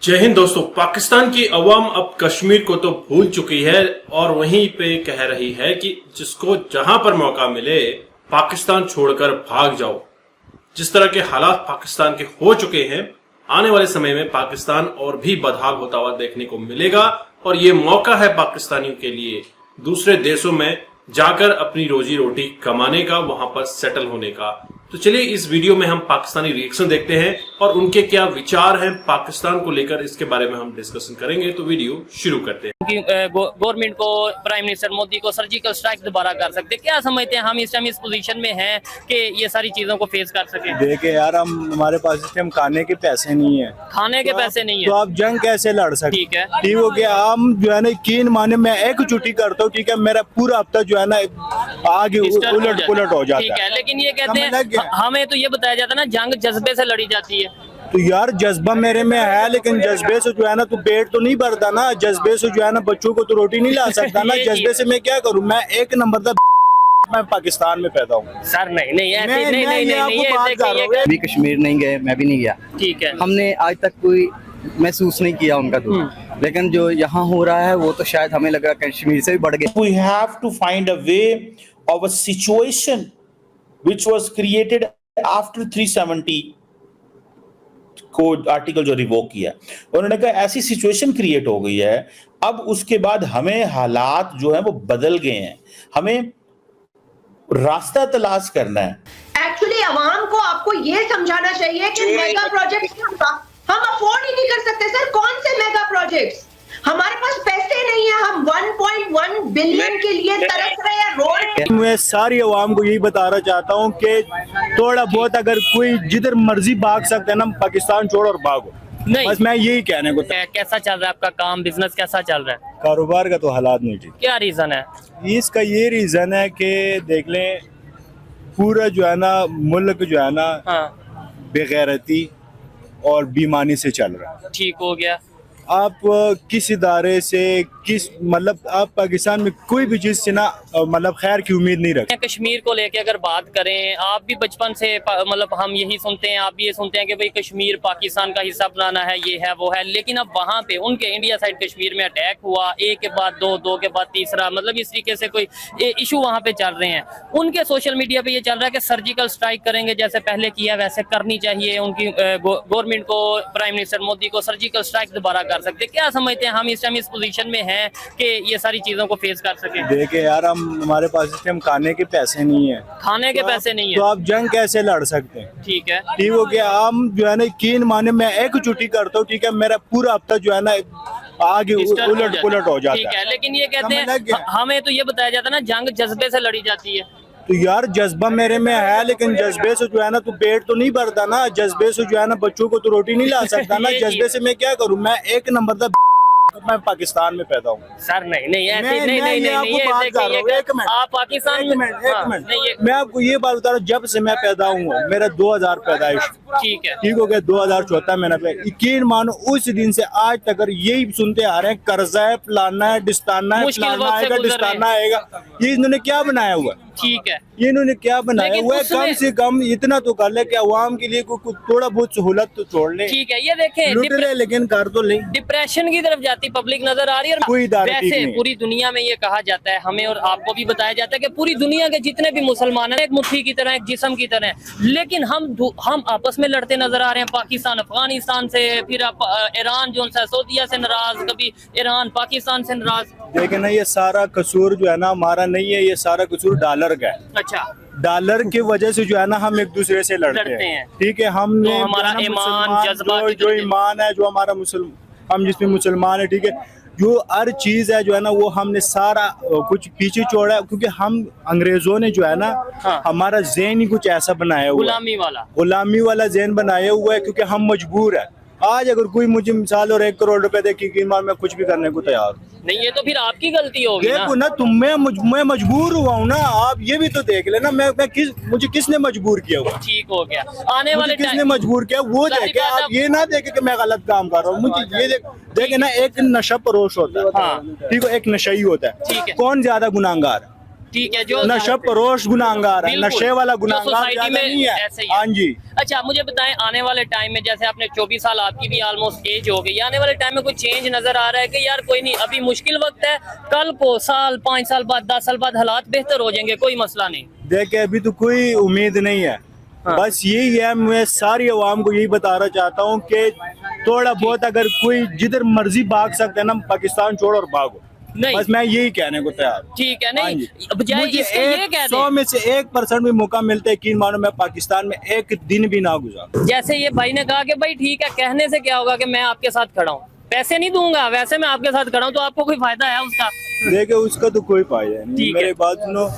जय हिंद दोस्तों। पाकिस्तान की अवाम अब कश्मीर को तो भूल चुकी है और वहीं पे कह रही है कि जिसको जहां पर मौका मिले पाकिस्तान छोड़कर भाग जाओ। जिस तरह के हालात पाकिस्तान के हो चुके हैं, आने वाले समय में पाकिस्तान और भी बदहाल होता हुआ देखने को मिलेगा और ये मौका है पाकिस्तानियों के लिए दूसरे देशों में जाकर अपनी रोजी रोटी कमाने का, वहां पर सेटल होने का। तो चलिए इस वीडियो में हम पाकिस्तानी रिएक्शन देखते हैं और उनके क्या विचार हैं पाकिस्तान को लेकर, इसके बारे में हम डिस्कशन करेंगे। तो वीडियो शुरू करते हैं। गवर्नमेंट को, प्राइम मिनिस्टर मोदी को सर्जिकल स्ट्राइक दोबारा कर सकते, क्या समझते हैं हम इस टाइम इस पोजीशन में हैं कि ये सारी चीजों को फेस कर सके? देखिए यार, हमारे पास इस टाइम खाने के पैसे नहीं है, खाने के पैसे नहीं तो है, आप जंग कैसे लड़ सकते? ठीक है, ठीक हो गया। हम जो है ना यकीन माने, मैं एक छुट्टी करता हूँ, ठीक है, मेरा पूरा हफ्ता जो है ना आगे उलट पुलट हो जाता ठीक है। है, लेकिन ये कहते हैं हमें तो ये बताया जाता है ना, जंग जज्बे से लड़ी जाती है। तो यार जज्बा मेरे में है, लेकिन जज्बे से जो है ना तो पेट तो नहीं भरता ना, जज्बे से जो है ना बच्चों को तो रोटी नहीं ला सकता ना। जज्बे से मैं क्या करूँ? मैं एक नंबर का मैं पाकिस्तान में पैदा हूँ सर। नहीं ऐसे नहीं, अभी कश्मीर नहीं गए, मैं भी नहीं गया। ठीक है, हमने आज तक कोई महसूस नहीं किया उनका दुख, लेकिन जो यहाँ हो रहा है वो तो शायद हमें लगा कश्मीर से भी बढ़ गया। We have to find a way of a situation which was created after 370 code article जो रिवोक किया, उन्होंने कहा ऐसी सिचुएशन क्रिएट हो गई है। अब उसके बाद हमें हालात जो है वो बदल गए हैं, हमें रास्ता तलाश करना है। एक्चुअली अवाम को आपको ये समझाना चाहिए कि मेगा प्रोजेक्ट्स हम अफोर्ड ही नहीं कर सकते सर। कौन से मेगा प्रोजेक्ट्स? हमारे पास पैसे नहीं है, हम 1.1 बिलियन के लिए तरस रहे हैं रोड। मैं सारी अवाम को यही बताना चाहता हूँ कि थोड़ा बहुत अगर कोई जिधर मर्जी भाग सकते हैं ना, पाकिस्तान छोड़ो और भागो। नहीं, बस मैं यही कहने को। कैसा चल रहा है आपका काम, बिजनेस कैसा चल रहा है? कारोबार का तो हालात नहीं ठीक। क्या रीजन है इसका? ये रीजन है कि देख लें, पूरा जो है ना मुल्क जो है ना बेगैरती और बेईमानी से चल रहा है। ठीक हो गया। आप किस इदारे से मतलब आप पाकिस्तान में कोई भी चीज से ना मतलब खैर की उम्मीद नहीं रखते। कश्मीर को लेके अगर बात करें, आप भी बचपन से मतलब हम यही सुनते हैं, आप भी ये सुनते हैं कि भाई कश्मीर पाकिस्तान का हिस्सा बनाना है, ये है वो है, लेकिन अब वहाँ पे उनके इंडिया साइड कश्मीर में अटैक हुआ, एक के बाद दो, दो के बाद तीसरा, मतलब इस तरीके से कोई इशू वहाँ पे चल रहे हैं। उनके सोशल मीडिया पे ये चल रहा है कि सर्जिकल स्ट्राइक करेंगे, जैसे पहले किया वैसे करनी चाहिए। उनकी गवर्नमेंट को, प्राइम मिनिस्टर मोदी को सर्जिकल स्ट्राइक दोबारा कर सकते, क्या समझते हैं हम इस टाइम इस पोजीशन में हैं कि ये सारी चीजों को फेस कर सके? देखिए यार, हमारे पास इस टाइम खाने के पैसे नहीं है, खाने के पैसे नहीं है, तो आप जंग कैसे लड़ सकते हैं? ठीक है, ठीक हो गया। हम जो है ना यकीन माने, मैं एक छुट्टी करता हूँ, ठीक है, मेरा पूरा हफ्ता जो है ना आगे उलट पुलट हो जाता है। ठीक है, लेकिन ये कहते हैं हमें तो ये बताया जाता है ना, जंग जज्बे से लड़ी जाती है। तो यार जज्बा मेरे में है, लेकिन जज्बे से जो है ना तो पेट तो नहीं भरता ना, जज्बे से जो है ना बच्चों को तो रोटी नहीं ला सकता ना। जज्बे से मैं क्या करूँ? मैं एक नंबर का मैं पाकिस्तान में पैदा हूँ सर। नहीं ऐसे नहीं आप पाकिस्तान में। मैं आपको ये बात बता रहा हूँ, जब से मैं पैदा हूँ, मेरा 2000 पैदाइश, ठीक है, ठीक हो गया, 2014 में यकीन मानो उस दिन से आज तक यही सुनते आ रहे हैं, कर्जा है, फलाना है, डिस्ताना है, फलाना आएगा, डिस्ताना आएगा। ये इन्होंने क्या बनाया हुआ? ठीक है, ये इन्होंने क्या बनाया हुआ है? कम से कम इतना तो कर ले कि अवाम के लिए कुछ थोड़ा बहुत सहूलत तो छोड़ ले। ठीक है, ये देखें लुट ले, लेकिन कर तो ले। डिप्रेशन की तरफ जाती पब्लिक नजर आ रही है। कोई वैसे पूरी दुनिया में ये कहा जाता है, हमें और आपको भी बताया जाता है कि पूरी दुनिया के जितने भी मुसलमान हैं एक मुट्ठी की तरह, एक जिस्म की तरह, लेकिन हम आपस में लड़ते नजर आ रहे हैं। पाकिस्तान अफगानिस्तान से, फिर ईरान जो है सऊदीया से नाराज, कभी ईरान पाकिस्तान से नाराज। देखिए ना, ये सारा कसूर जो है ना हमारा नहीं है, ये सारा कसूर डॉलर का है। अच्छा, डॉलर की वजह से जो है ना हम एक दूसरे से लड़ते हैं। ठीक है, हमने तो हमारा ईमान, जज्बा, जो ईमान है, जो हमारा हम जिसमें मुसलमान है, ठीक है, जो हर चीज है जो है ना वो हमने सारा कुछ पीछे छोड़ा है, क्योंकि हम अंग्रेजों ने जो है ना हमारा ज़हन ही कुछ ऐसा बनाया हुआ, गुलामी वाला ज़हन बनाया हुआ है, क्योंकि हम मजबूर है। आज अगर कोई मुझे मिसाल और 1 करोड़ रुपए दे की मैं कुछ भी करने को तैयार हूँ। नहीं, ये तो फिर आपकी गलती होगी ना। मैं मजबूर हुआ हूँ ना, आप ये भी तो देख लेना। मुझे किसने मजबूर किया हुआ? ठीक हो गया। आने वाले किसने मजबूर किया वो देखे, आप ये ना देखे कि मैं गलत काम कर रहा हूँ। मुझे ये देखे ना, एक नशा परोश होता है, ठीक है, एक नशई होता है। कौन ज्यादा गुनाहगार? ठीक है, जो नशा परोश गुनाहगार है, बिल्कुल, नशे वाला जो गुनाहगार सोसाइटी ज्यादा में नहीं है। ऐसे ही है। हाँ जी। अच्छा, मुझे बताएं, आने वाले टाइम में, जैसे आपने 24 साल, आपकी भी ऑलमोस्ट एज हो गई, आने वाले टाइम में कोई चेंज नजर आ रहा है कि यार कोई नहीं, अभी मुश्किल वक्त है, कल को साल 5 साल बाद 10 साल बाद हालात बेहतर हो जाएंगे, कोई मसला नहीं? देखे अभी तो कोई उम्मीद नहीं है। हाँ। बस यही है, मैं सारी अवाम को यही बताना चाहता हूँ कि थोड़ा बहुत अगर कोई जिधर मर्जी भाग सकते हैं ना, पाकिस्तान छोड़ो और भागो। नहीं। बस मैं यही कहने को तैयार हूँ। ठीक है, हाँ नहीं जी। बजाय मुझे इसके ये कह 100 दें, में से 1% भी मौका मिलता है, यकीन मानो मैं पाकिस्तान में एक दिन भी ना गुजारूं। जैसे ये भाई ने कहा कि भाई ठीक है, कहने से क्या होगा कि मैं आपके साथ खड़ा हूँ, पैसे नहीं दूंगा, वैसे मैं आपके साथ खड़ा हूँ, तो आपको कोई फायदा है उसका? देखे उसका तो कोई फायदा नहीं। ठीक है। मेरी बात सुनो,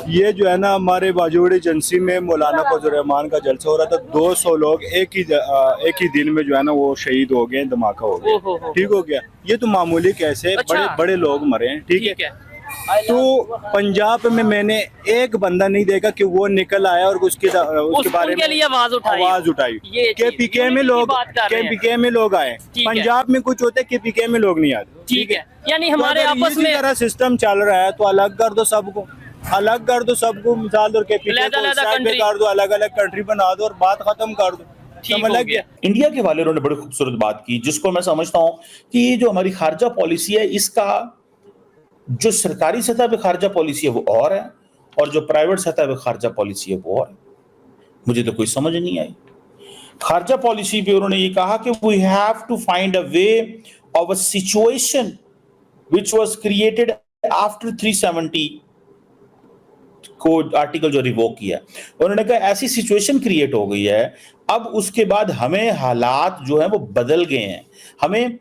ये जो है ना, हमारे बाजूड़ी एजेंसी में मौलाना फजल रहमान का जलसा हो रहा था, 200 लोग एक ही दिन में जो है ना वो शहीद हो गए, धमाका हो ओहो। गया। ठीक हो गया। ये तो मामूली कैसे अच्छा। बड़े बड़े लोग मरे हैं। ठीक ठीक है। है, तो पंजाब में मैंने एक बंदा नहीं देखा कि वो निकल आया और उसके बारे उनके में लिए आवाज उठाई। ये के चीज, पीके में unity लोग की बात कर रहे हैं। KPK में लोग आए। ठीक है। पंजाब में कुछ होते के पीके में लोग नहीं आते। ठीक है, यानी हमारे तो अगर आपस इसी में तरह सिस्टम चल रहा है तो अलग कर दो सबको, अलग कर दो सबको, मिसाल दो KPK को अलग-अलग साइड पे country। कर दो, अलग अलग कंट्री बना दो और बात खत्म कर दो। ठीक समझ हो लग गया। गया। इंडिया के वाले उन्होंने बड़ी खूबसूरत बात की, जिसको मैं समझता हूं कि ये जो हमारी खारजा पॉलिसी है, इसका जो सरकारी सतह पे खारजा पॉलिसी है वो और है, और जो प्राइवेट सतह पे खारजा पॉलिसी है वो और है। मुझे तो कोई समझ नहीं आई। खारजा पॉलिसी पे उन्होंने ये कहा कि we have to find a way of a situation which was created after 370 को आर्टिकल जो रिवोक किया, उन्होंने कहा ऐसी सिचुएशन क्रिएट हो गई है, अब उसके बाद हमें हालात जो है वो बदल गए हैं, हमें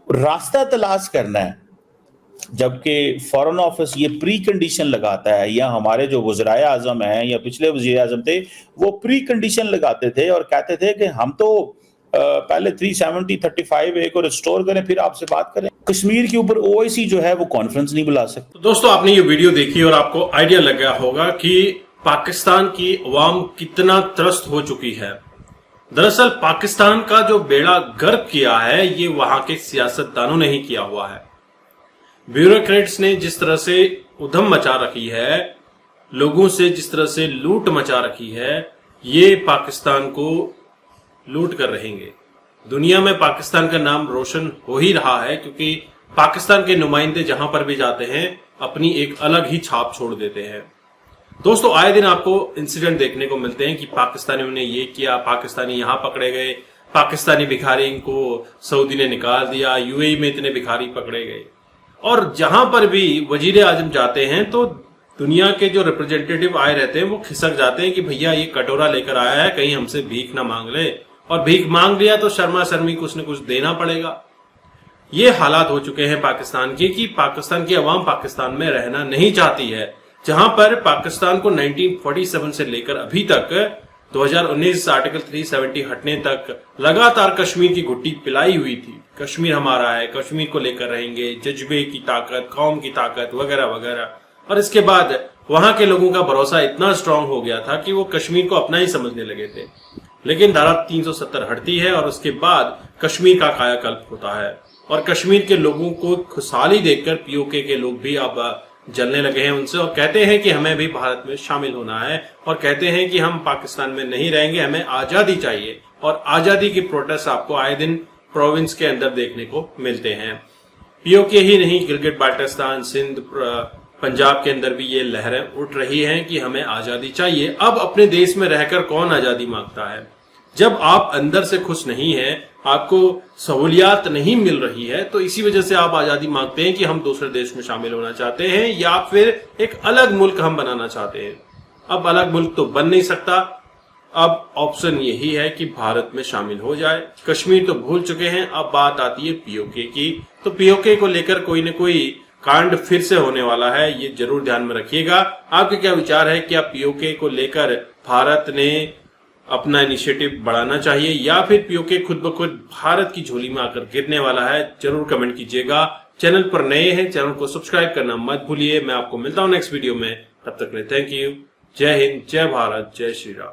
रास्ता तलाश करना है। जबकि फॉरेन ऑफिस ये प्री कंडीशन लगाता है, या हमारे जो वज़राए आज़म हैं या पिछले वज़ीर आज़म थे, वो प्री कंडीशन लगाते थे और कहते थे कि हम तो पहले 370-35 ए को रिस्टोर करें, फिर आपसे बात करें। कश्मीर के ऊपर OIC जो है वो कॉन्फ्रेंस नहीं बुला सकते। तो दोस्तों, आपने ये वीडियो देखी और आपको आइडिया लग गया होगा कि पाकिस्तान की अवाम कितना त्रस्त हो चुकी है। दरअसल पाकिस्तान का जो बेड़ा गर्क किया है, ये वहां के सियासतदानों ने ही किया हुआ है। ब्यूरोक्रेट्स ने जिस तरह से उधम मचा रखी है, लोगों से जिस तरह से लूट मचा रखी है, ये पाकिस्तान को लूट कर रहेंगे। दुनिया में पाकिस्तान का नाम रोशन हो ही रहा है, क्योंकि पाकिस्तान के नुमाइंदे जहां पर भी जाते हैं अपनी एक अलग ही छाप छोड़ देते हैं। दोस्तों, आए दिन आपको इंसिडेंट देखने को मिलते हैं कि पाकिस्तानियों ने ये किया, पाकिस्तानी यहां पकड़े गए, पाकिस्तानी भिखारी को सऊदी ने निकाल दिया, UAE में इतने भिखारी पकड़े गए। और जहां पर भी वजीर आजम जाते हैं तो दुनिया के जो रिप्रेजेंटेटिव आए रहते हैं वो खिसक जाते हैं कि भैया ये कटोरा लेकर आया है, कहीं हमसे भीख ना मांग ले, और भीख मांग लिया तो शर्मा शर्मी कुछ न कुछ देना पड़ेगा। ये हालात हो चुके हैं पाकिस्तान के कि पाकिस्तान की अवाम पाकिस्तान में रहना नहीं चाहती है। जहां पर पाकिस्तान को 1947 से लेकर अभी तक 2019 आर्टिकल 370 हटने तक लगातार कश्मीर की घुट्टी पिलाई हुई थी। कश्मीर हमारा है, कश्मीर को लेकर रहेंगे, जज्बे की ताकत, कौम की ताकत वगैरह वगैरह। और इसके बाद वहां के लोगों का भरोसा इतना स्ट्रांग हो गया था कि वो कश्मीर को अपना ही समझने लगे थे। लेकिन धारा 370 हटती है और उसके बाद कश्मीर का कायाकल्प होता है, और कश्मीर के लोगों को खुशहाली देखकर POK के लोग भी अब जलने लगे हैं उनसे, और कहते हैं कि हमें भी भारत में शामिल होना है, और कहते हैं कि हम पाकिस्तान में नहीं रहेंगे, हमें आजादी चाहिए। और आजादी की प्रोटेस्ट आपको आए दिन प्रोविंस के अंदर देखने को मिलते हैं। POK ही नहीं, गिलगिट बाल्टिस्तान, सिंध, पंजाब के अंदर भी ये लहरें उठ रही हैं कि हमें आजादी चाहिए। अब अपने देश में रहकर कौन आजादी मांगता है? जब आप अंदर से खुश नहीं हैं, आपको सहूलियात नहीं मिल रही है, तो इसी वजह से आप आजादी मांगते हैं कि हम दूसरे देश में शामिल होना चाहते हैं, या फिर एक अलग मुल्क हम बनाना चाहते हैं। अब अलग मुल्क तो बन नहीं सकता, अब ऑप्शन यही है कि भारत में शामिल हो जाए। कश्मीर तो भूल चुके हैं, अब बात आती है POK की। तो POK को लेकर कोई न कोई कांड फिर से होने वाला है, ये जरूर ध्यान में रखिएगा। आपके क्या विचार है? क्या POK को लेकर भारत ने अपना इनिशिएटिव बढ़ाना चाहिए, या फिर POK खुद ब खुद भारत की झोली में आकर गिरने वाला है? जरूर कमेंट कीजिएगा। चैनल पर नए हैं, चैनल को सब्सक्राइब करना मत भूलिए। मैं आपको मिलता हूं नेक्स्ट वीडियो में, तब तक के लिए थैंक यू। जय हिंद, जय भारत, जय श्री राम।